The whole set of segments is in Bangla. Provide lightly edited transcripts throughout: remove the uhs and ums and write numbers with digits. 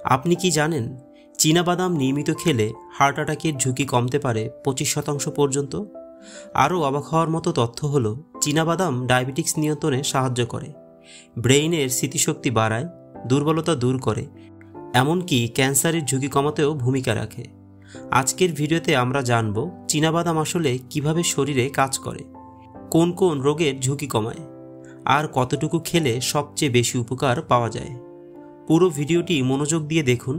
আপনি কি জানেন চীনাবাদাম নিয়মিত খেলে হার্ট অ্যাটাকের ঝুঁকি কমতে পারে 25% পর্যন্ত? আরও অবাক হওয়ার মতো তথ্য হলো চীনাবাদাম ডায়াবেটিক্স নিয়ন্ত্রণে সাহায্য করে, ব্রেইনের স্মৃতিশক্তি বাড়ায়, দুর্বলতা দূর করে, এমনকি ক্যান্সারের ঝুঁকি কমাতেও ভূমিকা রাখে। আজকের ভিডিওতে আমরা জানব চীনাবাদাম আসলে কিভাবে শরীরে কাজ করে, কোন কোন রোগের ঝুঁকি কমায়, আর কতটুকু খেলে সবচেয়ে বেশি উপকার পাওয়া যায়। পুরো ভিডিওটি মনোযোগ দিয়ে দেখুন।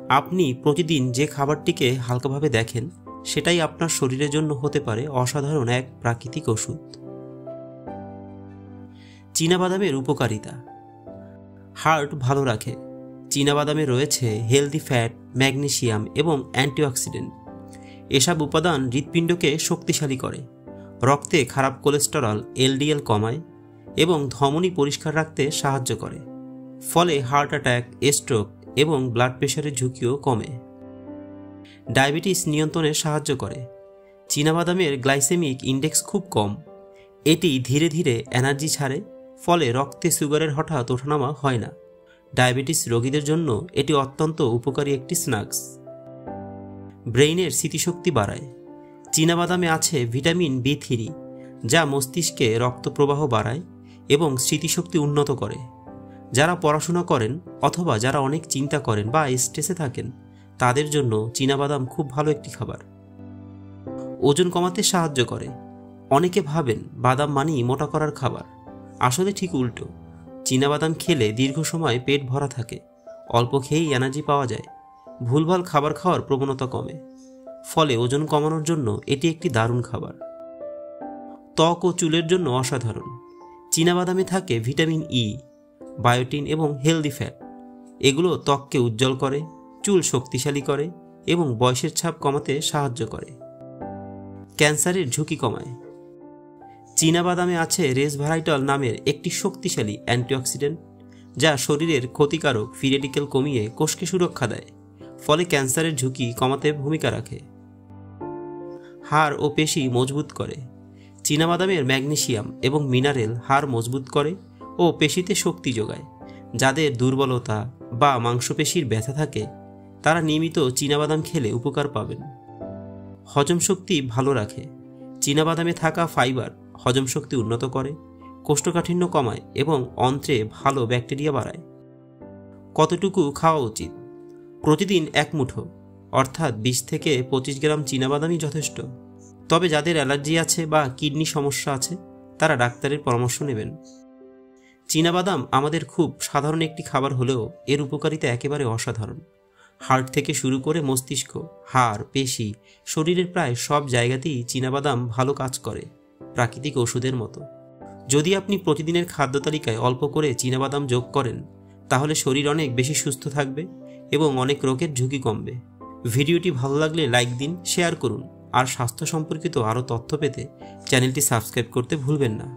আপনি প্রতিদিন যে খাবারটিকে হালকাভাবে দেখেন সেটাই আপনার শরীরের জন্য হতে পারে অসাধারণ এক প্রাকৃতিক ওষুধ। চীনাবাদামের উপকারিতা। হার্ট ভালো রাখে। চীনাবাদামে রয়েছে হেলদি ফ্যাট, ম্যাগনেসিয়াম এবং অ্যান্টিঅক্সিডেন্ট। এসব উপাদান হৃৎপিণ্ডকে শক্তিশালী করে, রক্তে খারাপ কোলেস্টেরল এলডিএল কমায় এবং ধমনী পরিষ্কার রাখতে সাহায্য করে। ফলে হার্ট অ্যাটাক, স্ট্রোক এবং ব্লাড প্রেশারের ঝুঁকিও কমে। ডায়াবেটিস নিয়ন্ত্রণে সাহায্য করে। চীনাবাদামের গ্লাইসেমিক ইন্ডেক্স খুব কম। এটি ধীরে ধীরে এনার্জি ছাড়ে, ফলে রক্তে সুগারের হঠাৎ ওঠানামা হয় না। ডায়াবেটিস রোগীদের জন্য এটি অত্যন্ত উপকারী একটি স্ন্যাক্স। ব্রেইনের স্মৃতিশক্তি বাড়ায়। চীনাবাদামে আছে ভিটামিন B3, যা মস্তিষ্কে রক্ত প্রবাহ বাড়ায় এবং স্মৃতিশক্তি উন্নত করে। যারা পড়াশোনা করেন অথবা যারা অনেক চিন্তা করেন বা স্ট্রেসে থাকেন তাদের জন্য চীনাবাদাম খুব ভালো একটি খাবার। ওজন কমাতে সাহায্য করে। অনেকে ভাবেন বাদাম মানেই মোটা করার খাবার, আসলে ঠিক উল্টো। চীনাবাদাম খেলে দীর্ঘ সময় পেট ভরা থাকে, অল্প খেয়েই এনার্জি পাওয়া যায়, ভুলভাল খাবার খাওয়ার প্রবণতা কমে। ফলে ওজন কমানোর জন্য এটি একটি দারুণ খাবার। ত্বক ও চুলের জন্য অসাধারণ। চীনাবাদামে থাকে ভিটামিন E, বায়োটিন এবং হেলদি ফ্যাট। এগুলো ত্বককে উজ্জ্বল করে, চুল শক্তিশালী করে এবং বয়সের ছাপ কমাতে সাহায্য করে। ক্যান্সারের ঝুঁকি কমায়। চীনাবাদামে আছে রেসভারাইটল নামের একটি শক্তিশালী অ্যান্টিঅক্সিডেন্ট, যা শরীরের ক্ষতিকারক ফ্রি রেডিক্যাল কমিয়ে কোষকে সুরক্ষা দেয়, ফলে ক্যান্সারের ঝুঁকি কমাতে ভূমিকা রাখে। হাড় ও পেশি মজবুত করে। চীনাবাদামের ম্যাগনেসিয়াম এবং মিনারেল হাড় মজবুত করে ও পেশিতে শক্তি যোগায়। যাদের দুর্বলতা বা মাংসপেশির ব্যথা থাকে তারা নিয়মিত চীনাবাদাম খেলে উপকার পাবেন। হজম শক্তি ভালো রাখে। চীনাবাদামে থাকা ফাইবার হজম শক্তি উন্নত করে, কোষ্ঠকাঠিন্য কমায় এবং অন্ত্রে ভালো ব্যাকটেরিয়া বাড়ায়। কতটুকু খাওয়া উচিত? প্রতিদিন 1 মুঠো অর্থাৎ 20 থেকে 25 গ্রাম চীনাবাদামই যথেষ্ট। তবে যাদের অ্যালার্জি আছে বা কিডনি সমস্যা আছে তারা ডাক্তারের পরামর্শ নেবেন। চীনাবাদাম আমাদের খুব সাধারণ একটি খাবার হলেও এর উপকারিতা একেবারে অসাধারণ। হার্ট থেকে শুরু করে মস্তিষ্ক, হাড়, পেশি, শরীরের প্রায় সব জায়গাতেই চীনাবাদাম ভালো কাজ করে, প্রাকৃতিক ওষুধের মতো। যদি আপনি প্রতিদিনের খাদ্য তালিকায় অল্প করে চীনাবাদাম যোগ করেন তাহলে শরীর অনেক বেশি সুস্থ থাকবে এবং অনেক রোগের ঝুঁকি কমবে। ভিডিওটি ভালো লাগলে লাইক দিন, শেয়ার করুন আর স্বাস্থ্য সম্পর্কিত আরও তথ্য পেতে চ্যানেলটি সাবস্ক্রাইব করতে ভুলবেন না।